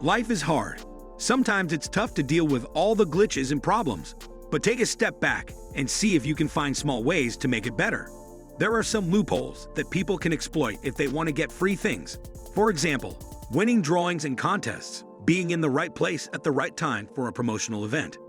Life is hard. Sometimes it's tough to deal with all the glitches and problems, but take a step back and see if you can find small ways to make it better. There are some loopholes that people can exploit if they want to get free things. For example, winning drawings and contests, being in the right place at the right time for a promotional event.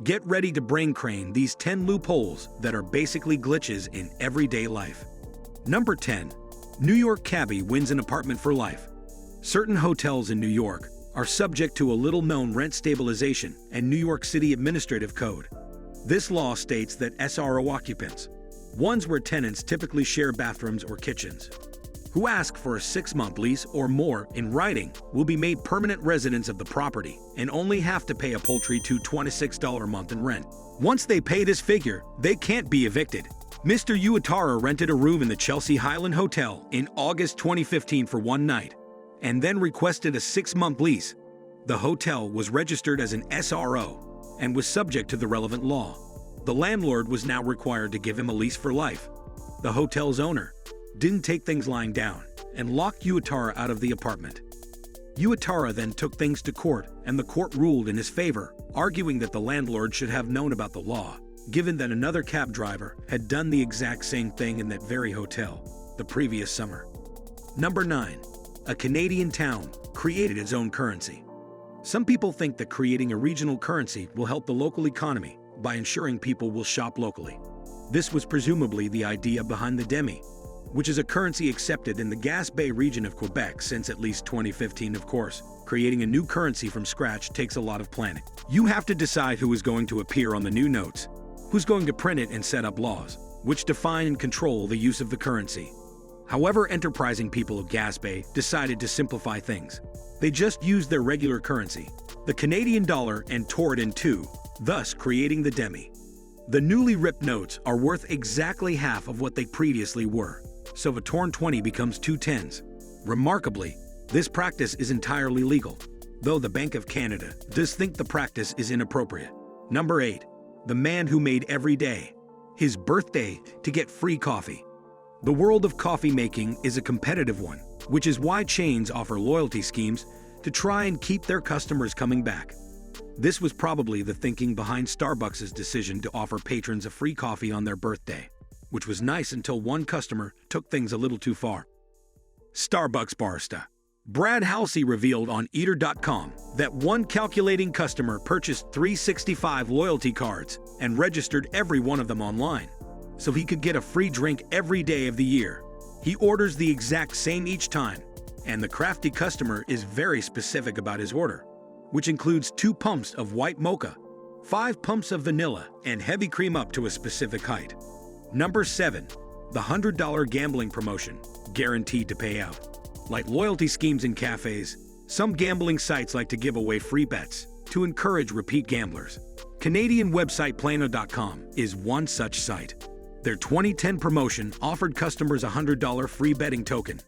Get ready to brain crane these 10 loopholes that are basically glitches in everyday life. Number 10. New York Cabie wins an apartment for life. Certain hotels in New York are subject to a little-known rent stabilization and New York City Administrative Code. This law states that SRO occupants, ones where tenants typically share bathrooms or kitchens, who ask for a 6-month lease or more in writing will be made permanent residents of the property and only have to pay a paltry $26 a month in rent. Once they pay this figure, they can't be evicted. Mr. Uetara rented a room in the Chelsea Highland Hotel in August 2015 for one night, and then requested a 6-month lease. The hotel was registered as an SRO and was subject to the relevant law. The landlord was now required to give him a lease for life. The hotel's owner didn't take things lying down and locked Uetara out of the apartment. Uetara then took things to court, and the court ruled in his favor, arguing that the landlord should have known about the law, given that another cab driver had done the exact same thing in that very hotel the previous summer. Number 9. A Canadian town created its own currency. Some people think that creating a regional currency will help the local economy by ensuring people will shop locally. This was presumably the idea behind the demi, which is a currency accepted in the Gaspé region of Quebec since at least 2015, of course. Creating a new currency from scratch takes a lot of planning. You have to decide who is going to appear on the new notes, who's going to print it and set up laws, which define and control the use of the currency. However, enterprising people of Gaspé decided to simplify things. They just used their regular currency, the Canadian dollar, and tore it in two, thus creating the demi. The newly ripped notes are worth exactly half of what they previously were, so a torn 20 becomes 2 10s. Remarkably, this practice is entirely legal, though the Bank of Canada does think the practice is inappropriate. Number 8. The man who made every day his birthday to get free coffee. The world of coffee making is a competitive one, which is why chains offer loyalty schemes to try and keep their customers coming back. This was probably the thinking behind Starbucks' decision to offer patrons a free coffee on their birthday, which was nice until one customer took things a little too far. Starbucks barista Brad Halsey revealed on Eater.com that one calculating customer purchased 365 loyalty cards and registered every one of them online, so he could get a free drink every day of the year. He orders the exact same each time, and the crafty customer is very specific about his order, which includes 2 pumps of white mocha, 5 pumps of vanilla, and heavy cream up to a specific height. Number 7. The $100 gambling promotion, guaranteed to pay out. Like loyalty schemes in cafes, some gambling sites like to give away free bets to encourage repeat gamblers. Canadian website Plano.com is one such site. Their 2010 promotion offered customers a $100 free betting token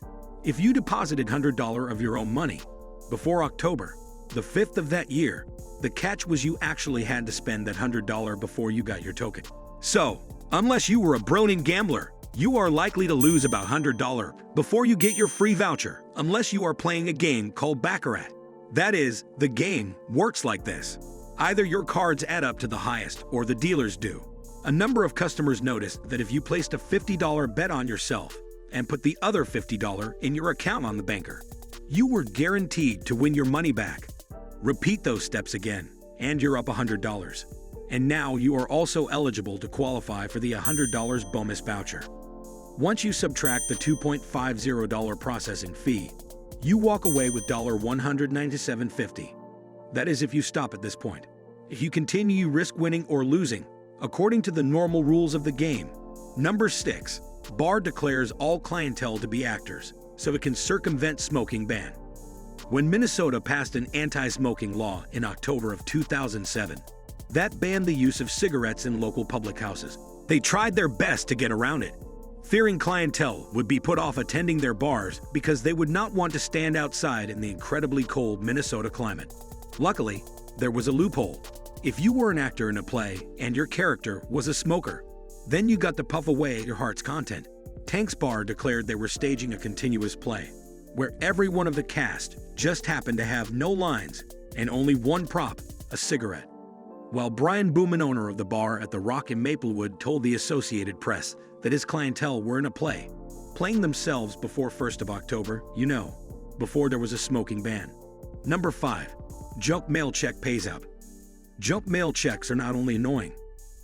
if you deposited $100 of your own money before October the 5th of that year. The catch was you actually had to spend that $100 before you got your token. So, unless you were a brilliant gambler, you are likely to lose about $100 before you get your free voucher, unless you are playing a game called Baccarat. That is, the game works like this. Either your cards add up to the highest or the dealers do. A number of customers noticed that if you placed a $50 bet on yourself and put the other $50 in your account on the banker, you were guaranteed to win your money back. Repeat those steps again, and you're up $100. And now you are also eligible to qualify for the $100 bonus voucher. Once you subtract the $2.50 processing fee, you walk away with $197.50. That is if you stop at this point. If you continue, you risk winning or losing, according to the normal rules of the game. Number 6. Bar declares all clientele to be actors, so it can circumvent smoking ban. When Minnesota passed an anti-smoking law in October of 2007, that banned the use of cigarettes in local public houses. They tried their best to get around it, fearing clientele would be put off attending their bars because they would not want to stand outside in the incredibly cold Minnesota climate. Luckily, there was a loophole. If you were an actor in a play and your character was a smoker, then you got to puff away at your heart's content. Tank's Bar declared they were staging a continuous play. where every one of the cast just happened to have no lines and only one prop, a cigarette. While Brian Booman, owner of the bar at the Rock in Maplewood, told the Associated Press that his clientele were in a play, playing themselves before 1st of October, before there was a smoking ban. Number 5. Junk mail check pays up. Junk mail checks are not only annoying,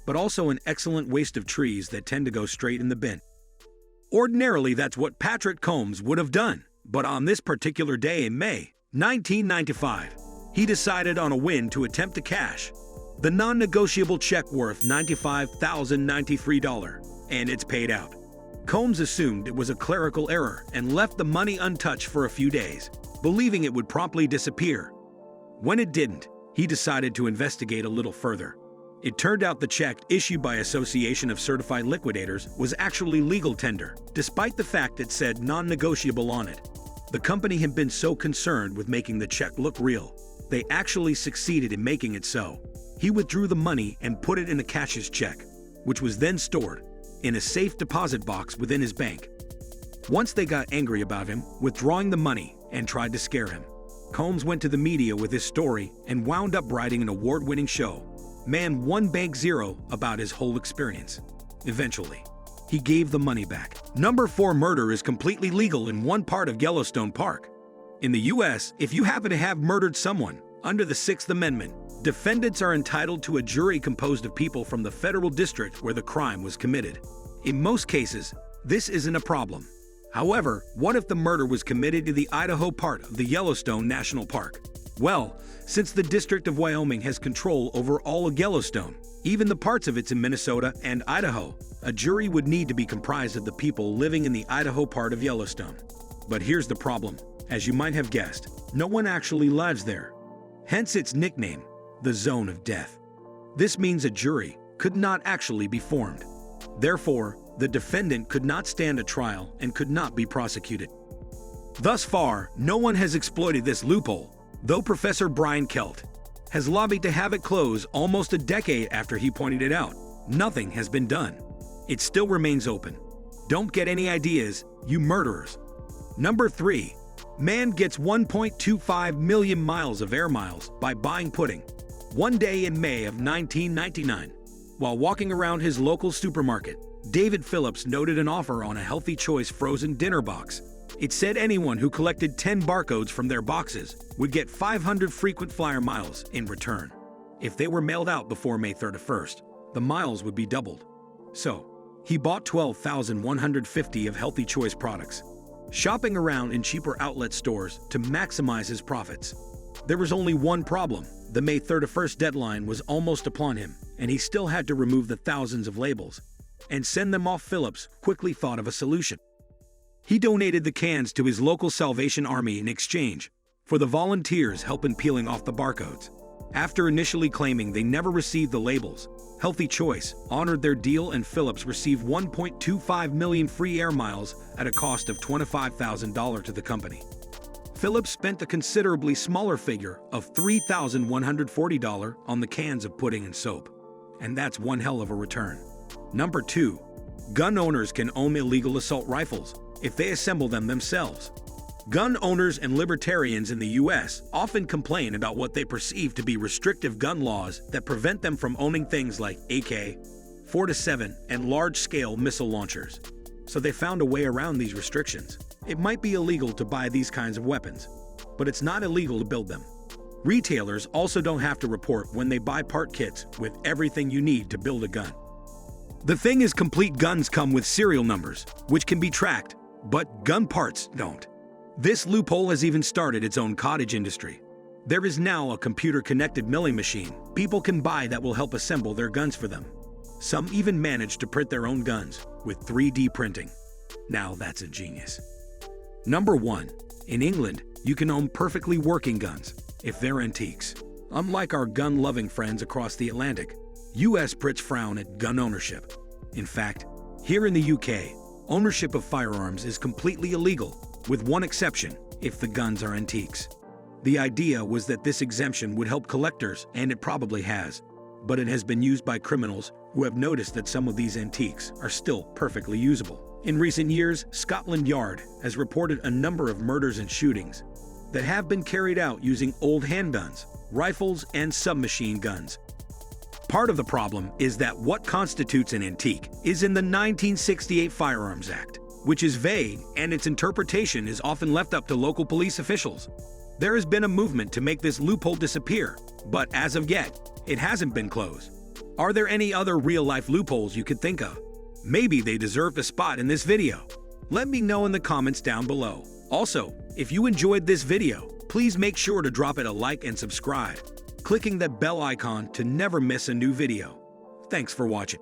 but also an excellent waste of trees that tend to go straight in the bin. Ordinarily, that's what Patrick Combs would have done, but on this particular day in May 1995, he decided on a whim to attempt to cash the non-negotiable check worth $95,093, and it's paid out. Combs assumed it was a clerical error and left the money untouched for a few days, believing it would promptly disappear. When it didn't, he decided to investigate a little further. It turned out the check issued by Association of Certified Liquidators was actually legal tender, despite the fact it said non-negotiable on it. The company had been so concerned with making the check look real, they actually succeeded in making it so. He withdrew the money and put it in a cashier's check, which was then stored in a safe deposit box within his bank. Once they got angry about him withdrawing the money and tried to scare him, Combs went to the media with his story and wound up writing an award-winning show, Man 1 Bank Zero, about his whole experience. Eventually, he gave the money back. Number 4. Murder is completely legal in one part of Yellowstone Park. In the U.S., if you happen to have murdered someone under the 6th Amendment, defendants are entitled to a jury composed of people from the federal district where the crime was committed. In most cases, this isn't a problem. However, what if the murder was committed in the Idaho part of the Yellowstone National Park? Well, since the District of Wyoming has control over all of Yellowstone, even the parts of it's in Minnesota and Idaho, a jury would need to be comprised of the people living in the Idaho part of Yellowstone. But here's the problem. As you might have guessed, no one actually lives there. Hence its nickname, the Zone of Death. This means a jury could not actually be formed. Therefore, the defendant could not stand a trial and could not be prosecuted. Thus far, no one has exploited this loophole, though Professor Brian Kelt has lobbied to have it close almost a decade after he pointed it out. Nothing has been done. It still remains open. Don't get any ideas, you murderers. Number 3. Man gets 1.25 million miles of air miles by buying pudding. One day in May of 1999, while walking around his local supermarket, David Phillips noted an offer on a Healthy Choice frozen dinner box. It said anyone who collected 10 barcodes from their boxes would get 500 frequent flyer miles in return. If they were mailed out before May 31st, the miles would be doubled. So, he bought 12,150 of Healthy Choice products, shopping around in cheaper outlet stores to maximize his profits. There was only one problem. The May 31st deadline was almost upon him, and he still had to remove the thousands of labels and send them off. Phillips quickly thought of a solution. He donated the cans to his local Salvation Army in exchange for the volunteers helping peeling off the barcodes. After initially claiming they never received the labels, Healthy Choice honored their deal and Phillips received 1.25 million free air miles at a cost of $25,000 to the company. Phillips spent a considerably smaller figure of $3,140 on the cans of pudding and soap. And that's one hell of a return. Number 2. Gun owners can own illegal assault rifles if they assemble them themselves. Gun owners and libertarians in the U.S. often complain about what they perceive to be restrictive gun laws that prevent them from owning things like AK-47 and large-scale missile launchers. So they found a way around these restrictions. It might be illegal to buy these kinds of weapons, but it's not illegal to build them. Retailers also don't have to report when they buy part kits with everything you need to build a gun. The thing is, complete guns come with serial numbers, which can be tracked, but gun parts don't. This loophole has even started its own cottage industry. There is now a computer-connected milling machine people can buy that will help assemble their guns for them. Some even manage to print their own guns with 3D printing. Now that's a genius. Number 1. In England, you can own perfectly working guns if they're antiques. Unlike our gun-loving friends across the Atlantic, U.S. Brits frown at gun ownership. In fact, here in the UK, ownership of firearms is completely illegal, with one exception: if the guns are antiques. The idea was that this exemption would help collectors, and it probably has, but it has been used by criminals who have noticed that some of these antiques are still perfectly usable. In recent years, Scotland Yard has reported a number of murders and shootings that have been carried out using old handguns, rifles, and submachine guns. Part of the problem is that what constitutes an antique is in the 1968 Firearms Act, which is vague and its interpretation is often left up to local police officials. There has been a movement to make this loophole disappear, but as of yet, it hasn't been closed. Are there any other real-life loopholes you could think of? Maybe they deserved a spot in this video. Let me know in the comments down below. Also, if you enjoyed this video, please make sure to drop it a like and subscribe, clicking that bell icon to never miss a new video. Thanks for watching.